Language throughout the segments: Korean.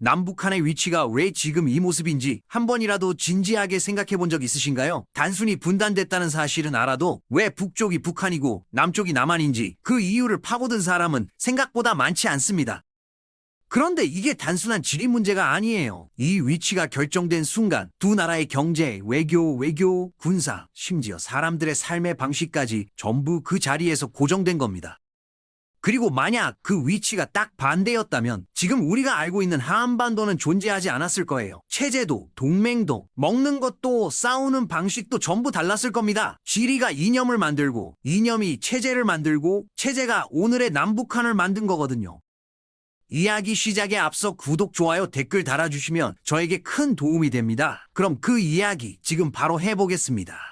남북한의 위치가 왜 지금 이 모습인지 한 번이라도 진지하게 생각해 본 적 있으신가요? 단순히 분단됐다는 사실은 알아도 왜 북쪽이 북한이고 남쪽이 남한인지 그 이유를 파고든 사람은 생각보다 많지 않습니다. 그런데 이게 단순한 지리 문제가 아니에요. 이 위치가 결정된 순간 두 나라의 경제, 외교, 군사, 심지어 사람들의 삶의 방식까지 전부 그 자리에서 고정된 겁니다. 그리고 만약 그 위치가 딱 반대였다면 지금 우리가 알고 있는 한반도는 존재하지 않았을 거예요. 체제도, 동맹도, 먹는 것도, 싸우는 방식도 전부 달랐을 겁니다. 지리가 이념을 만들고, 이념이 체제를 만들고, 체제가 오늘의 남북한을 만든 거거든요. 이야기 시작에 앞서 구독, 좋아요, 댓글 달아주시면 저에게 큰 도움이 됩니다. 그럼 그 이야기 지금 바로 해보겠습니다.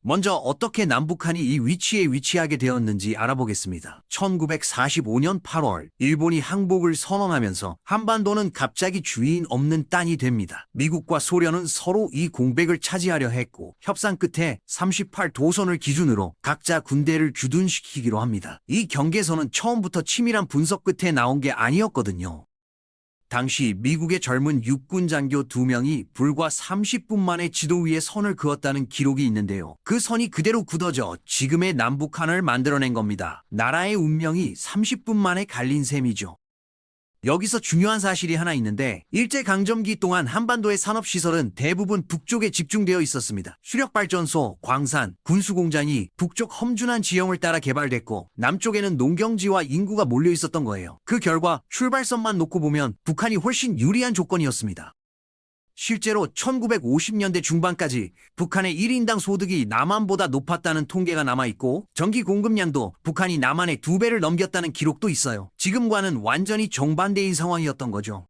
먼저 어떻게 남북한이 이 위치에 위치하게 되었는지 알아보겠습니다. 1945년 8월 일본이 항복을 선언하면서 한반도는 갑자기 주인 없는 땅이 됩니다. 미국과 소련은 서로 이 공백을 차지하려 했고 협상 끝에 38도선을 기준으로 각자 군대를 주둔시키기로 합니다. 이 경계선은 처음부터 치밀한 분석 끝에 나온 게 아니었거든요. 당시 미국의 젊은 육군 장교 2명이 불과 30분 만에 지도 위에 선을 그었다는 기록이 있는데요. 그 선이 그대로 굳어져 지금의 남북한을 만들어낸 겁니다. 나라의 운명이 30분 만에 갈린 셈이죠. 여기서 중요한 사실이 하나 있는데 일제강점기 동안 한반도의 산업시설은 대부분 북쪽에 집중되어 있었습니다. 수력발전소, 광산, 군수공장이 북쪽 험준한 지형을 따라 개발됐고 남쪽에는 농경지와 인구가 몰려 있었던 거예요. 그 결과 출발선만 놓고 보면 북한이 훨씬 유리한 조건이었습니다. 실제로 1950년대 중반까지 북한의 1인당 소득이 남한보다 높았다는 통계가 남아있고 전기 공급량도 북한이 남한의 2배를 넘겼다는 기록도 있어요. 지금과는 완전히 정반대인 상황이었던 거죠.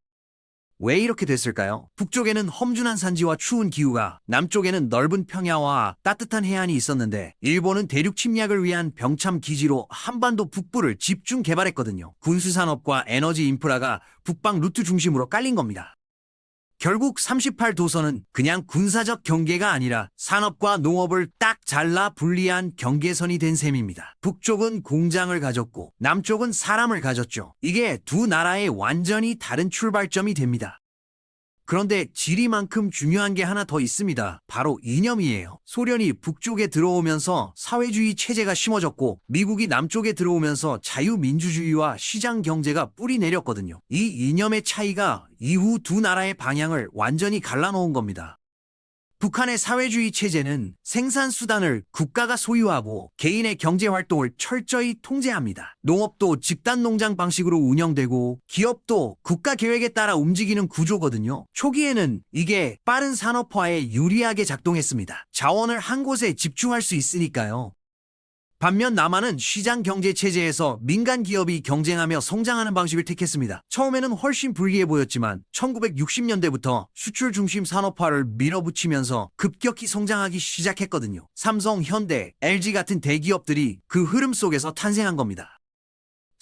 왜 이렇게 됐을까요? 북쪽에는 험준한 산지와 추운 기후가, 남쪽에는 넓은 평야와 따뜻한 해안이 있었는데 일본은 대륙 침략을 위한 병참 기지로 한반도 북부를 집중 개발했거든요. 군수산업과 에너지 인프라가 북방 루트 중심으로 깔린 겁니다. 결국 38도선은 그냥 군사적 경계가 아니라 산업과 농업을 딱 잘라 분리한 경계선이 된 셈입니다. 북쪽은 공장을 가졌고 남쪽은 사람을 가졌죠. 이게 두 나라의 완전히 다른 출발점이 됩니다. 그런데 지리만큼 중요한 게 하나 더 있습니다. 바로 이념이에요. 소련이 북쪽에 들어오면서 사회주의 체제가 심어졌고 미국이 남쪽에 들어오면서 자유민주주의와 시장 경제가 뿌리 내렸거든요. 이 이념의 차이가 이후 두 나라의 방향을 완전히 갈라놓은 겁니다. 북한의 사회주의 체제는 생산수단을 국가가 소유하고 개인의 경제활동을 철저히 통제합니다. 농업도 집단농장 방식으로 운영되고 기업도 국가계획에 따라 움직이는 구조거든요. 초기에는 이게 빠른 산업화에 유리하게 작동했습니다. 자원을 한 곳에 집중할 수 있으니까요. 반면 남한은 시장 경제 체제에서 민간 기업이 경쟁하며 성장하는 방식을 택했습니다. 처음에는 훨씬 불리해 보였지만 1960년대부터 수출 중심 산업화를 밀어붙이면서 급격히 성장하기 시작했거든요. 삼성, 현대, LG 같은 대기업들이 그 흐름 속에서 탄생한 겁니다.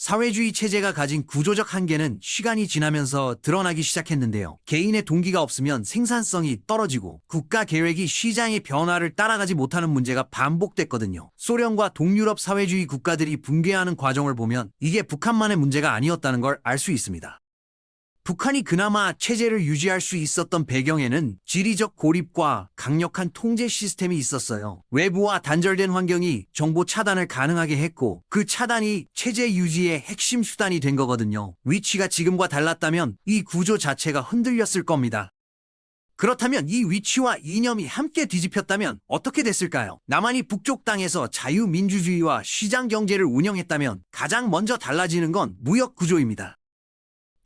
사회주의 체제가 가진 구조적 한계는 시간이 지나면서 드러나기 시작했는데요. 개인의 동기가 없으면 생산성이 떨어지고 국가 계획이 시장의 변화를 따라가지 못하는 문제가 반복됐거든요. 소련과 동유럽 사회주의 국가들이 붕괴하는 과정을 보면 이게 북한만의 문제가 아니었다는 걸 알 수 있습니다. 북한이 그나마 체제를 유지할 수 있었던 배경에는 지리적 고립과 강력한 통제 시스템이 있었어요. 외부와 단절된 환경이 정보 차단을 가능하게 했고 그 차단이 체제 유지의 핵심 수단이 된 거거든요. 위치가 지금과 달랐다면 이 구조 자체가 흔들렸을 겁니다. 그렇다면 이 위치와 이념이 함께 뒤집혔다면 어떻게 됐을까요? 남한이 북쪽 땅에서 자유민주주의와 시장 경제를 운영했다면 가장 먼저 달라지는 건 무역 구조입니다.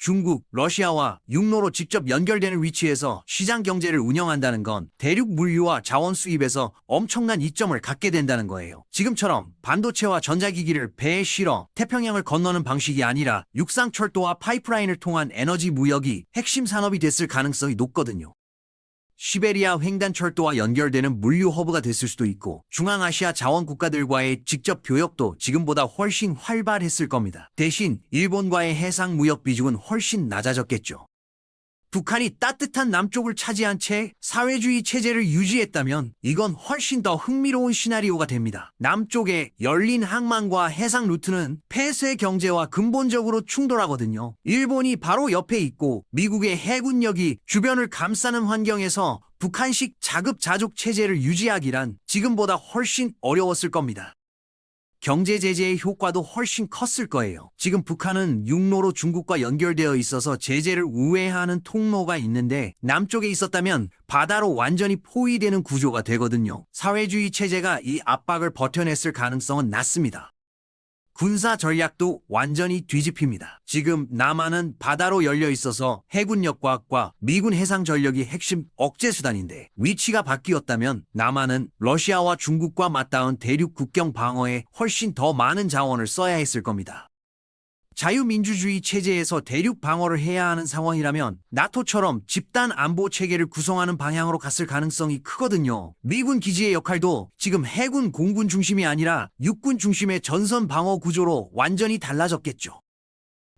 중국, 러시아와 육로로 직접 연결되는 위치에서 시장 경제를 운영한다는 건 대륙 물류와 자원 수입에서 엄청난 이점을 갖게 된다는 거예요. 지금처럼 반도체와 전자기기를 배에 실어 태평양을 건너는 방식이 아니라 육상 철도와 파이프라인을 통한 에너지 무역이 핵심 산업이 됐을 가능성이 높거든요. 시베리아 횡단철도와 연결되는 물류 허브가 됐을 수도 있고 중앙아시아 자원 국가들과의 직접 교역도 지금보다 훨씬 활발했을 겁니다. 대신 일본과의 해상 무역 비중은 훨씬 낮아졌겠죠. 북한이 따뜻한 남쪽을 차지한 채 사회주의 체제를 유지했다면 이건 훨씬 더 흥미로운 시나리오가 됩니다. 남쪽의 열린 항만과 해상 루트는 폐쇄 경제와 근본적으로 충돌하거든요. 일본이 바로 옆에 있고 미국의 해군력이 주변을 감싸는 환경에서 북한식 자급자족 체제를 유지하기란 지금보다 훨씬 어려웠을 겁니다. 경제 제재의 효과도 훨씬 컸을 거예요. 지금 북한은 육로로 중국과 연결되어 있어서 제재를 우회하는 통로가 있는데 남쪽에 있었다면 바다로 완전히 포위되는 구조가 되거든요. 사회주의 체제가 이 압박을 버텨냈을 가능성은 낮습니다. 군사 전략도 완전히 뒤집힙니다. 지금 남한은 바다로 열려 있어서 해군력과 미군 해상 전력이 핵심 억제 수단인데 위치가 바뀌었다면 남한은 러시아와 중국과 맞닿은 대륙 국경 방어에 훨씬 더 많은 자원을 써야 했을 겁니다. 자유민주주의 체제에서 대륙 방어를 해야 하는 상황이라면 나토처럼 집단 안보 체계를 구성하는 방향으로 갔을 가능성이 크거든요. 미군 기지의 역할도 지금 해군 공군 중심이 아니라 육군 중심의 전선 방어 구조로 완전히 달라졌겠죠.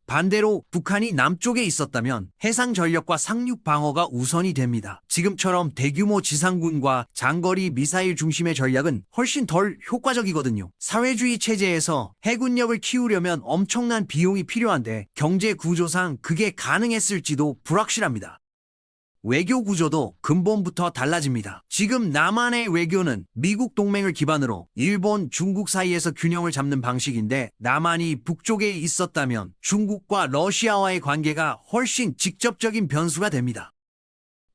반대로 북한이 남쪽에 있었다면 해상 전력과 상륙 방어가 우선이 됩니다. 지금처럼 대규모 지상군과 장거리 미사일 중심의 전략은 훨씬 덜 효과적이거든요. 사회주의 체제에서 해군력을 키우려면 엄청난 비용이 필요한데 경제 구조상 그게 가능했을지도 불확실합니다. 외교 구조도 근본부터 달라집니다. 지금 남한의 외교는 미국 동맹을 기반으로 일본, 중국 사이에서 균형을 잡는 방식인데 남한이 북쪽에 있었다면 중국과 러시아와의 관계가 훨씬 직접적인 변수가 됩니다.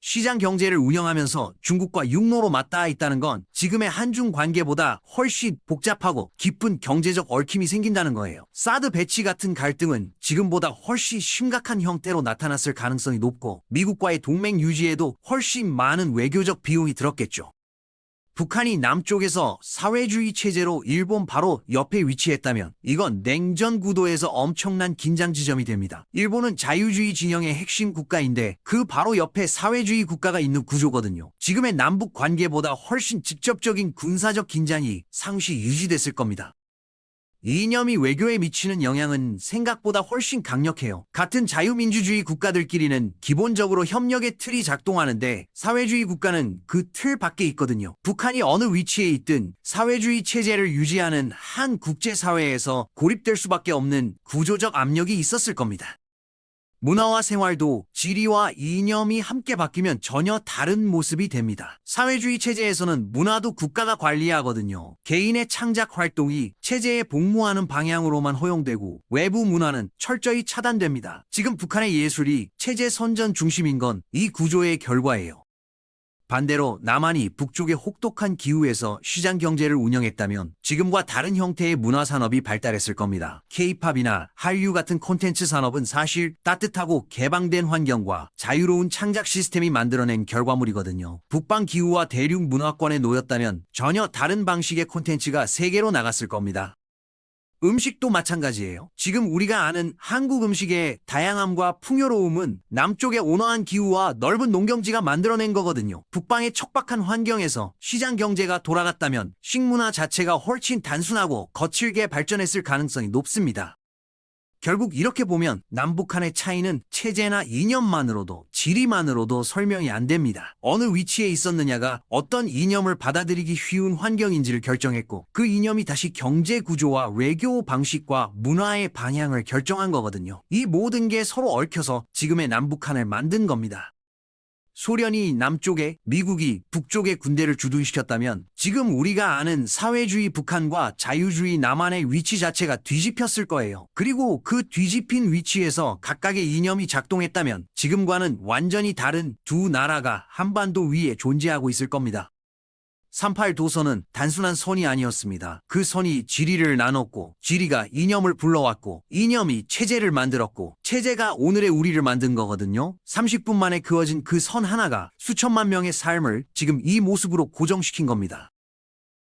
시장 경제를 운영하면서 중국과 육로로 맞닿아 있다는 건 지금의 한중 관계보다 훨씬 복잡하고 깊은 경제적 얽힘이 생긴다는 거예요. 사드 배치 같은 갈등은 지금보다 훨씬 심각한 형태로 나타났을 가능성이 높고 미국과의 동맹 유지에도 훨씬 많은 외교적 비용이 들었겠죠. 북한이 남쪽에서 사회주의 체제로 일본 바로 옆에 위치했다면 이건 냉전 구도에서 엄청난 긴장 지점이 됩니다. 일본은 자유주의 진영의 핵심 국가인데 그 바로 옆에 사회주의 국가가 있는 구조거든요. 지금의 남북 관계보다 훨씬 직접적인 군사적 긴장이 상시 유지됐을 겁니다. 이 이념이 외교에 미치는 영향은 생각보다 훨씬 강력해요. 같은 자유민주주의 국가들끼리는 기본적으로 협력의 틀이 작동하는데 사회주의 국가는 그 틀 밖에 있거든요. 북한이 어느 위치에 있든 사회주의 체제를 유지하는 한 국제사회에서 고립될 수밖에 없는 구조적 압력이 있었을 겁니다. 문화와 생활도 지리와 이념이 함께 바뀌면 전혀 다른 모습이 됩니다. 사회주의 체제에서는 문화도 국가가 관리하거든요. 개인의 창작 활동이 체제에 복무하는 방향으로만 허용되고 외부 문화는 철저히 차단됩니다. 지금 북한의 예술이 체제 선전 중심인 건 이 구조의 결과예요. 반대로 남한이 북쪽의 혹독한 기후에서 시장 경제를 운영했다면 지금과 다른 형태의 문화 산업이 발달했을 겁니다. K-팝이나 한류 같은 콘텐츠 산업은 사실 따뜻하고 개방된 환경과 자유로운 창작 시스템이 만들어낸 결과물이거든요. 북방 기후와 대륙 문화권에 놓였다면 전혀 다른 방식의 콘텐츠가 세계로 나갔을 겁니다. 음식도 마찬가지예요. 지금 우리가 아는 한국 음식의 다양함과 풍요로움은 남쪽의 온화한 기후와 넓은 농경지가 만들어낸 거거든요. 북방의 척박한 환경에서 시장 경제가 돌아갔다면 식문화 자체가 훨씬 단순하고 거칠게 발전했을 가능성이 높습니다. 결국 이렇게 보면 남북한의 차이는 체제나 이념만으로도 지리만으로도 설명이 안 됩니다. 어느 위치에 있었느냐가 어떤 이념을 받아들이기 쉬운 환경인지를 결정했고 그 이념이 다시 경제 구조와 외교 방식과 문화의 방향을 결정한 거거든요. 이 모든 게 서로 얽혀서 지금의 남북한을 만든 겁니다. 소련이 남쪽에 미국이 북쪽에 군대를 주둔시켰다면 지금 우리가 아는 사회주의 북한과 자유주의 남한의 위치 자체가 뒤집혔을 거예요. 그리고 그 뒤집힌 위치에서 각각의 이념이 작동했다면 지금과는 완전히 다른 두 나라가 한반도 위에 존재하고 있을 겁니다. 38 도선은 단순한 선이 아니었습니다. 그 선이 지리를 나눴고 지리가 이념을 불러왔고 이념이 체제를 만들었고 체제가 오늘의 우리를 만든 거거든요. 30분 만에 그어진 그 선 하나가 수천만 명의 삶을 지금 이 모습으로 고정시킨 겁니다.